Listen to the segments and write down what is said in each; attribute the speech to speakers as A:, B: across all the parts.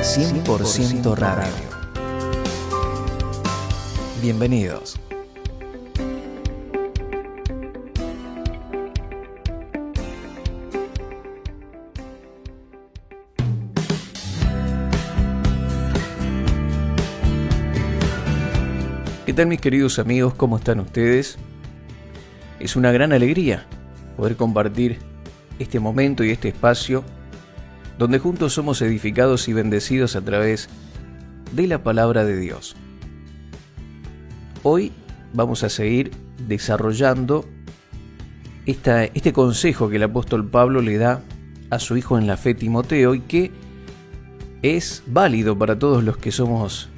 A: 100% Radio. Bienvenidos. ¿Qué tal, mis queridos amigos? ¿Cómo están ustedes? Es una gran alegría poder compartir este momento y este espacio donde juntos somos edificados y bendecidos a través de la palabra de Dios. Hoy vamos a seguir desarrollando este consejo que el apóstol Pablo le da a su hijo en la fe, Timoteo, y que es válido para todos los que somos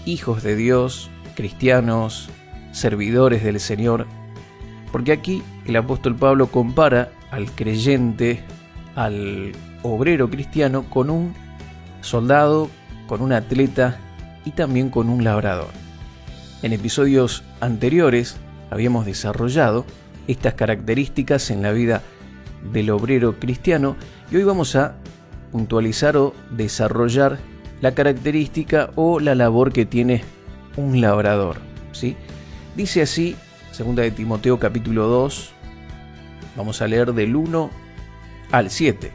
A: hijos de Dios, cristianos, servidores del Señor, porque aquí el apóstol Pablo compara al creyente, al obrero cristiano, con un soldado, con un atleta y también con un labrador. En episodios anteriores habíamos desarrollado estas características en la vida del obrero cristiano y hoy vamos a puntualizar o desarrollar la característica o la labor que tiene un labrador, ¿sí? Dice así, 2 de Timoteo capítulo 2, vamos a leer del 1 al 7.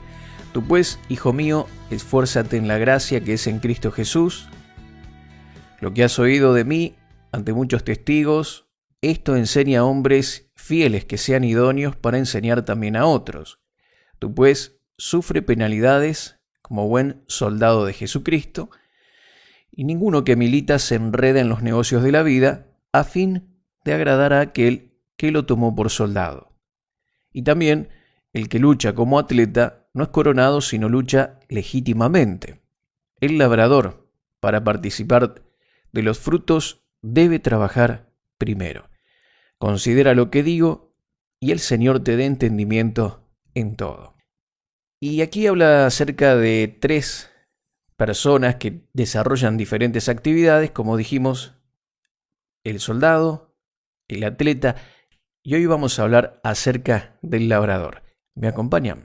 A: Tú pues, hijo mío, esfuérzate en la gracia que es en Cristo Jesús. Lo que has oído de mí ante muchos testigos, esto enseña a hombres fieles que sean idóneos para enseñar también a otros. Tú pues, sufre penalidades como buen soldado de Jesucristo, y ninguno que milita se enreda en los negocios de la vida a fin de agradar a aquel que lo tomó por soldado. Y también el que lucha como atleta no es coronado, sino lucha legítimamente. El labrador, para participar de los frutos, debe trabajar primero. Considera lo que digo y el Señor te dé entendimiento en todo. Y aquí habla acerca de 3 personas que desarrollan diferentes actividades, como dijimos, el soldado, el atleta, y hoy vamos a hablar acerca del labrador. ¿Me acompañan?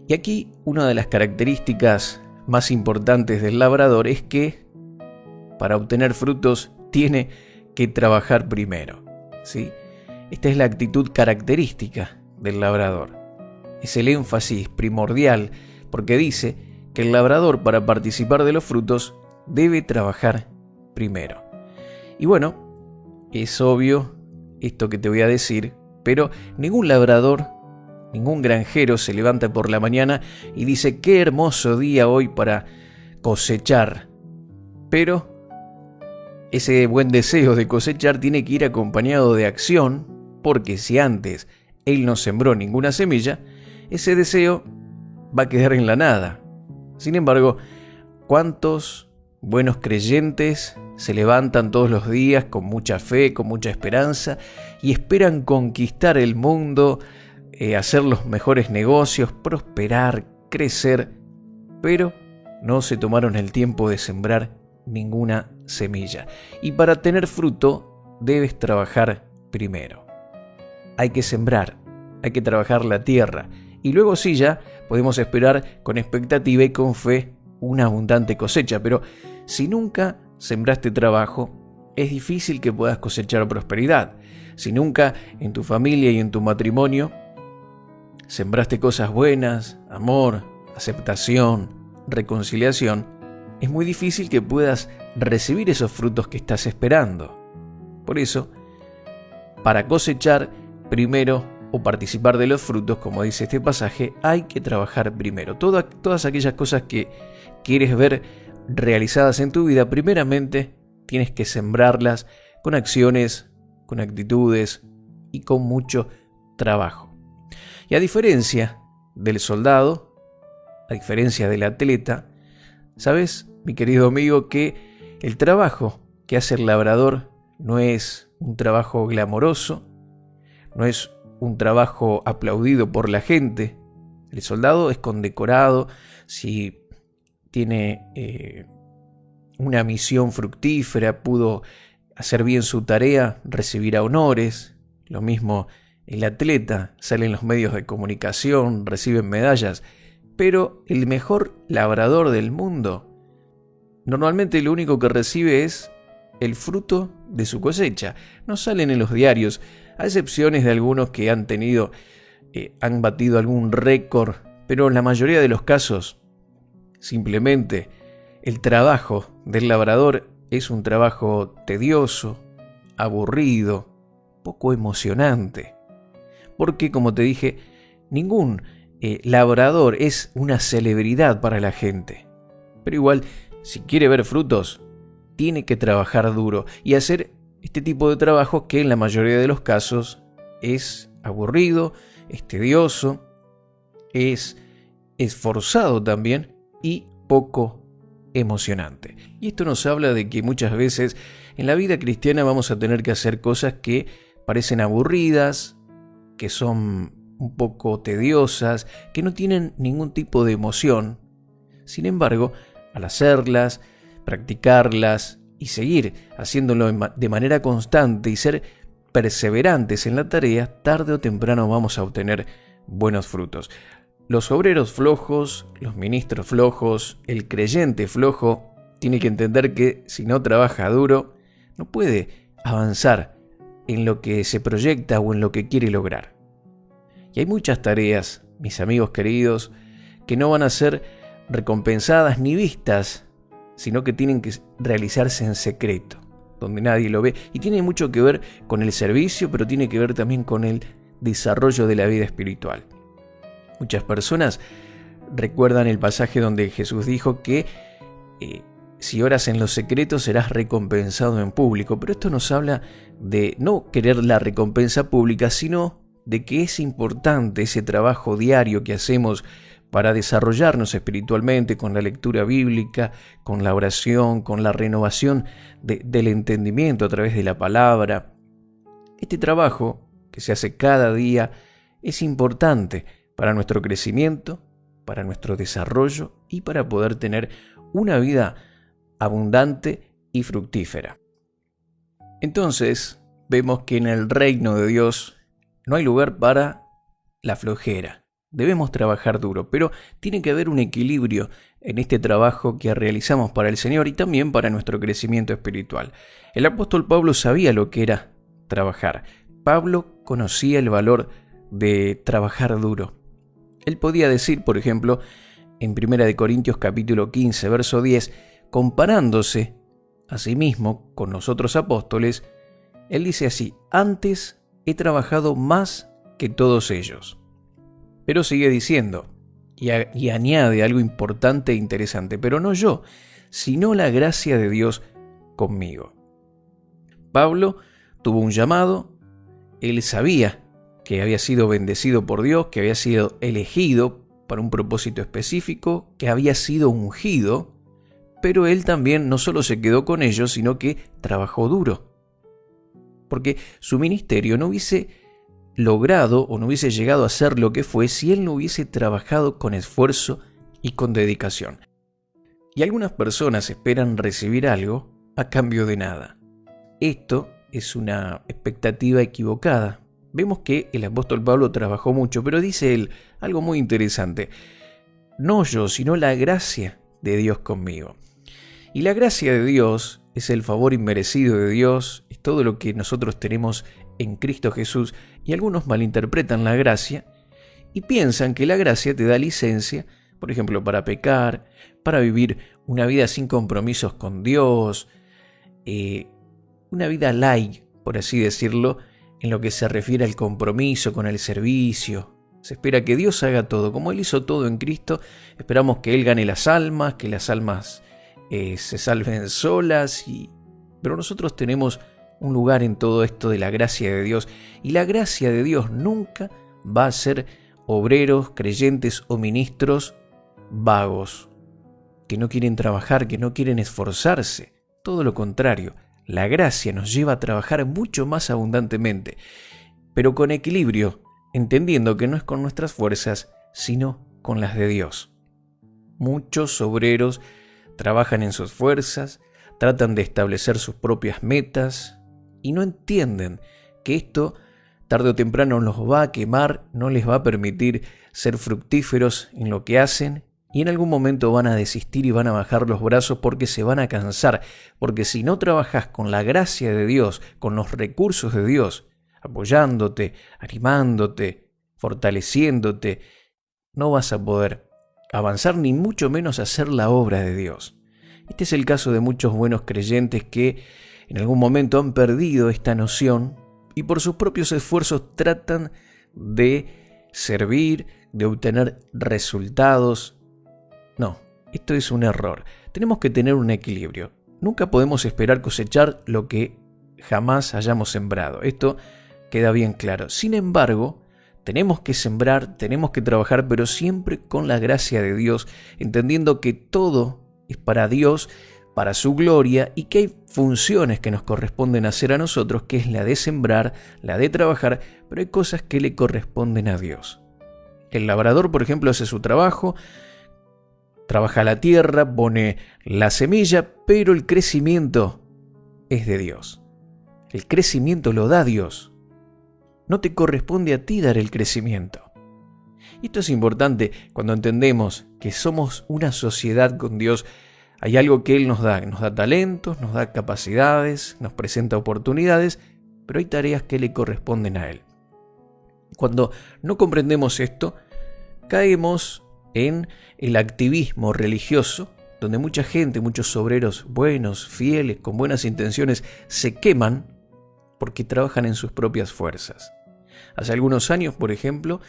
A: Y aquí una de las características más importantes del labrador es que para obtener frutos tiene que trabajar primero, ¿sí? Esta es la actitud característica del labrador. Es el énfasis primordial porque dice que el labrador, para participar de los frutos, debe trabajar primero. Y bueno, es obvio esto que te voy a decir, pero ningún labrador, ningún granjero se levanta por la mañana y dice: qué hermoso día hoy para cosechar. Pero ese buen deseo de cosechar tiene que ir acompañado de acción, porque si antes él no sembró ninguna semilla, ese deseo va a quedar en la nada. Sin embargo, ¿cuántos buenos creyentes se levantan todos los días con mucha fe, con mucha esperanza y esperan conquistar el mundo, hacer los mejores negocios, prosperar, crecer, pero no se tomaron el tiempo de sembrar ninguna semilla? Y para tener fruto debes trabajar primero. Hay que sembrar, hay que trabajar la tierra y luego sí ya podemos esperar con expectativa y con fe una abundante cosecha. Pero si nunca sembraste trabajo, es difícil que puedas cosechar prosperidad. Si nunca en tu familia y en tu matrimonio sembraste cosas buenas, amor, aceptación, reconciliación, es muy difícil que puedas recibir esos frutos que estás esperando. Por eso, para cosechar primero o participar de los frutos, como dice este pasaje, hay que trabajar primero. Todas aquellas cosas que quieres ver realizadas en tu vida, primeramente tienes que sembrarlas con acciones, con actitudes y con mucho trabajo. Y a diferencia del soldado, a diferencia del atleta, ¿sabes, mi querido amigo, que el trabajo que hace el labrador no es un trabajo glamoroso, no es un trabajo aplaudido por la gente? El soldado es condecorado si tiene una misión fructífera, pudo hacer bien su tarea, recibirá honores. Lo mismo el atleta sale en los medios de comunicación, reciben medallas, pero el mejor labrador del mundo normalmente lo único que recibe es el fruto de su cosecha. No salen en los diarios, a excepciones de algunos que han batido algún récord, pero en la mayoría de los casos, simplemente el trabajo del labrador es un trabajo tedioso, aburrido, poco emocionante. Porque, como te dije, ningún labrador es una celebridad para la gente. Pero igual, si quiere ver frutos, tiene que trabajar duro y hacer este tipo de trabajo que en la mayoría de los casos es aburrido, es tedioso, es esforzado también y poco emocionante. Y esto nos habla de que muchas veces en la vida cristiana vamos a tener que hacer cosas que parecen aburridas, que son un poco tediosas, que no tienen ningún tipo de emoción. Sin embargo, al hacerlas, practicarlas y seguir haciéndolo de manera constante y ser perseverantes en la tarea, tarde o temprano vamos a obtener buenos frutos. Los obreros flojos, los ministros flojos, el creyente flojo, tiene que entender que si no trabaja duro, no puede avanzar en lo que se proyecta o en lo que quiere lograr. Y hay muchas tareas, mis amigos queridos, que no van a ser recompensadas ni vistas, sino que tienen que realizarse en secreto, donde nadie lo ve. Y tiene mucho que ver con el servicio, pero tiene que ver también con el desarrollo de la vida espiritual. Muchas personas recuerdan el pasaje donde Jesús dijo que si oras en los secretos serás recompensado en público. Pero esto nos habla de no querer la recompensa pública, sino de que es importante ese trabajo diario que hacemos para desarrollarnos espiritualmente con la lectura bíblica, con la oración, con la renovación del entendimiento a través de la palabra. Este trabajo que se hace cada día es importante para nuestro crecimiento, para nuestro desarrollo y para poder tener una vida abundante y fructífera. Entonces, vemos que en el reino de Dios no hay lugar para la flojera. Debemos trabajar duro, pero tiene que haber un equilibrio en este trabajo que realizamos para el Señor y también para nuestro crecimiento espiritual. El apóstol Pablo sabía lo que era trabajar. Pablo conocía el valor de trabajar duro. Él podía decir, por ejemplo, en 1 Corintios capítulo 15, verso 10, comparándose a sí mismo con los otros apóstoles, él dice así: antes he trabajado más que todos ellos. Pero sigue diciendo, y añade algo importante e interesante, pero no yo, sino la gracia de Dios conmigo. Pablo tuvo un llamado, él sabía que había sido bendecido por Dios, que había sido elegido para un propósito específico, que había sido ungido, pero él también no solo se quedó con ellos, sino que trabajó duro. Porque su ministerio no hubiese logrado o no hubiese llegado a ser lo que fue si él no hubiese trabajado con esfuerzo y con dedicación. Y algunas personas esperan recibir algo a cambio de nada. Esto es una expectativa equivocada. Vemos que el apóstol Pablo trabajó mucho, pero dice él algo muy interesante: no yo, sino la gracia de Dios conmigo. Y la gracia de Dios es el favor inmerecido de Dios, es todo lo que nosotros tenemos en Cristo Jesús, y algunos malinterpretan la gracia y piensan que la gracia te da licencia, por ejemplo, para pecar, para vivir una vida sin compromisos con Dios, una vida light, por así decirlo, en lo que se refiere al compromiso con el servicio. Se espera que Dios haga todo. Como Él hizo todo en Cristo, esperamos que Él gane las almas, que las almas se salven solas, pero nosotros tenemos un lugar en todo esto de la gracia de Dios. Y la gracia de Dios nunca va a ser obreros, creyentes o ministros vagos, que no quieren trabajar, que no quieren esforzarse. Todo lo contrario, la gracia nos lleva a trabajar mucho más abundantemente, pero con equilibrio, entendiendo que no es con nuestras fuerzas, sino con las de Dios. Muchos obreros trabajan en sus fuerzas, tratan de establecer sus propias metas y no entienden que esto tarde o temprano los va a quemar, no les va a permitir ser fructíferos en lo que hacen y en algún momento van a desistir y van a bajar los brazos porque se van a cansar, porque si no trabajas con la gracia de Dios, con los recursos de Dios, apoyándote, animándote, fortaleciéndote, no vas a poder avanzar ni mucho menos hacer la obra de Dios. Este es el caso de muchos buenos creyentes que en algún momento han perdido esta noción y por sus propios esfuerzos tratan de servir, de obtener resultados. No, esto es un error. Tenemos que tener un equilibrio. Nunca podemos esperar cosechar lo que jamás hayamos sembrado. Esto queda bien claro. Sin embargo, tenemos que sembrar, tenemos que trabajar, pero siempre con la gracia de Dios, entendiendo que todo es para Dios, para su gloria, y que hay funciones que nos corresponden hacer a nosotros, que es la de sembrar, la de trabajar, pero hay cosas que le corresponden a Dios. El labrador, por ejemplo, hace su trabajo, trabaja la tierra, pone la semilla, pero el crecimiento es de Dios. El crecimiento lo da Dios. No te corresponde a ti dar el crecimiento. Y esto es importante cuando entendemos que somos una sociedad con Dios. Hay algo que Él nos da talentos, nos da capacidades, nos presenta oportunidades, pero hay tareas que le corresponden a Él. Cuando no comprendemos esto, caemos en el activismo religioso, donde mucha gente, muchos obreros buenos, fieles, con buenas intenciones, se queman porque trabajan en sus propias fuerzas. Hace algunos años, por ejemplo,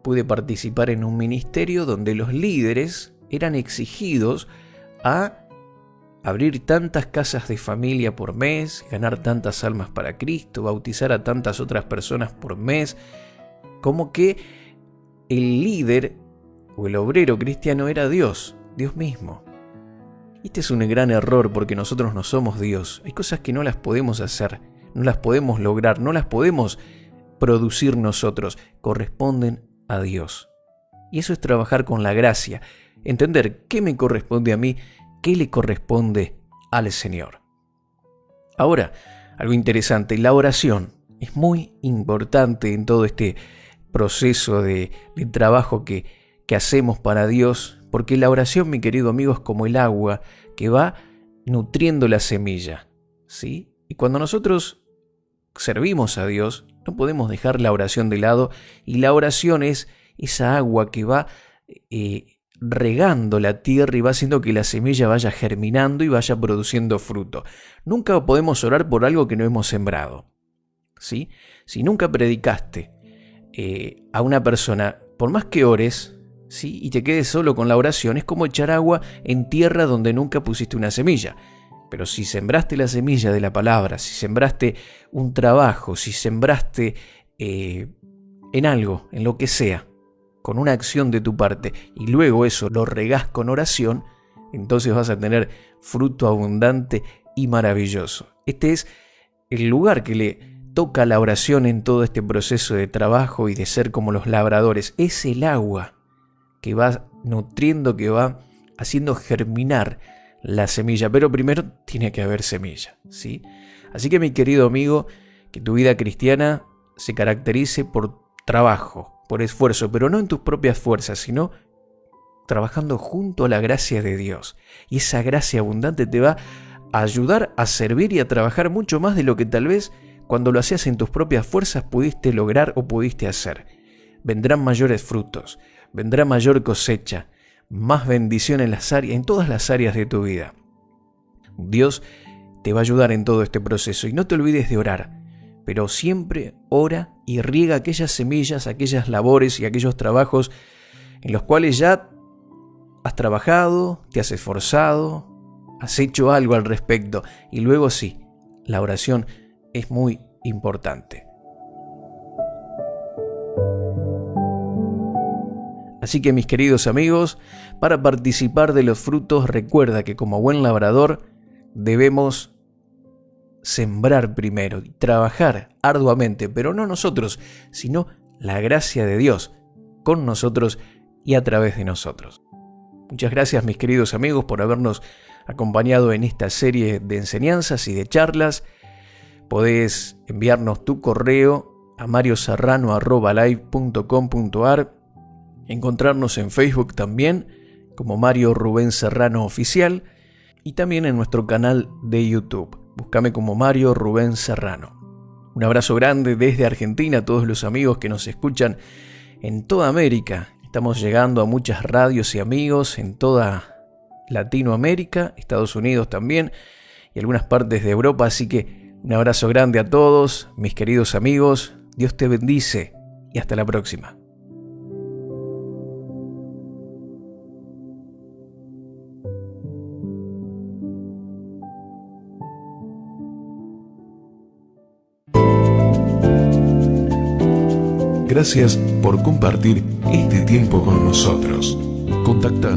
A: pude participar en un ministerio donde los líderes eran exigidos a abrir tantas casas de familia por mes, ganar tantas almas para Cristo, bautizar a tantas otras personas por mes, como que el líder o el obrero cristiano era Dios mismo. Este es un gran error porque nosotros no somos Dios. Hay cosas que no las podemos hacer, no las podemos lograr, no las podemos producir nosotros, corresponden a Dios. Y eso es trabajar con la gracia, entender qué me corresponde a mí, qué le corresponde al Señor. Ahora, algo interesante, la oración es muy importante en todo este proceso de trabajo que hacemos para Dios, porque la oración, mi querido amigo, es como el agua que va nutriendo la semilla, ¿sí? Y cuando nosotros servimos a Dios, no podemos dejar la oración de lado, y la oración es esa agua que va regando la tierra y va haciendo que la semilla vaya germinando y vaya produciendo fruto. Nunca podemos orar por algo que no hemos sembrado, ¿sí? Si nunca predicaste a una persona, por más que ores, ¿sí?, y te quedes solo con la oración, es como echar agua en tierra donde nunca pusiste una semilla. Pero si sembraste la semilla de la palabra, si sembraste un trabajo, si sembraste en algo, en lo que sea, con una acción de tu parte, y luego eso lo regás con oración, entonces vas a tener fruto abundante y maravilloso. Este es el lugar que le toca la oración en todo este proceso de trabajo y de ser como los labradores. Es el agua que va nutriendo, que va haciendo germinar la semilla, pero primero tiene que haber semilla, ¿sí? Así que, mi querido amigo, que tu vida cristiana se caracterice por trabajo, por esfuerzo, pero no en tus propias fuerzas, sino trabajando junto a la gracia de Dios. Y esa gracia abundante te va a ayudar a servir y a trabajar mucho más de lo que tal vez cuando lo hacías en tus propias fuerzas pudiste lograr o pudiste hacer. Vendrán mayores frutos, vendrá mayor cosecha, más bendición en todas las áreas de tu vida. Dios te va a ayudar en todo este proceso y no te olvides de orar, pero siempre ora y riega aquellas semillas, aquellas labores y aquellos trabajos en los cuales ya has trabajado, te has esforzado, has hecho algo al respecto, y luego sí, la oración es muy importante. Así que, mis queridos amigos, para participar de los frutos, recuerda que como buen labrador debemos sembrar primero y trabajar arduamente, pero no nosotros, sino la gracia de Dios con nosotros y a través de nosotros. Muchas gracias, mis queridos amigos, por habernos acompañado en esta serie de enseñanzas y de charlas. podés enviarnos tu correo a marioserrano@live.com.ar, encontrarnos en Facebook también como Mario Rubén Serrano Oficial y también en nuestro canal de YouTube. Búscame como Mario Rubén Serrano. Un abrazo grande desde Argentina a todos los amigos que nos escuchan en toda América. Estamos llegando a muchas radios y amigos en toda Latinoamérica, Estados Unidos también y algunas partes de Europa, así que un abrazo grande a todos, mis queridos amigos. Dios te bendice y hasta la próxima.
B: Gracias por compartir este tiempo con nosotros. Contactanos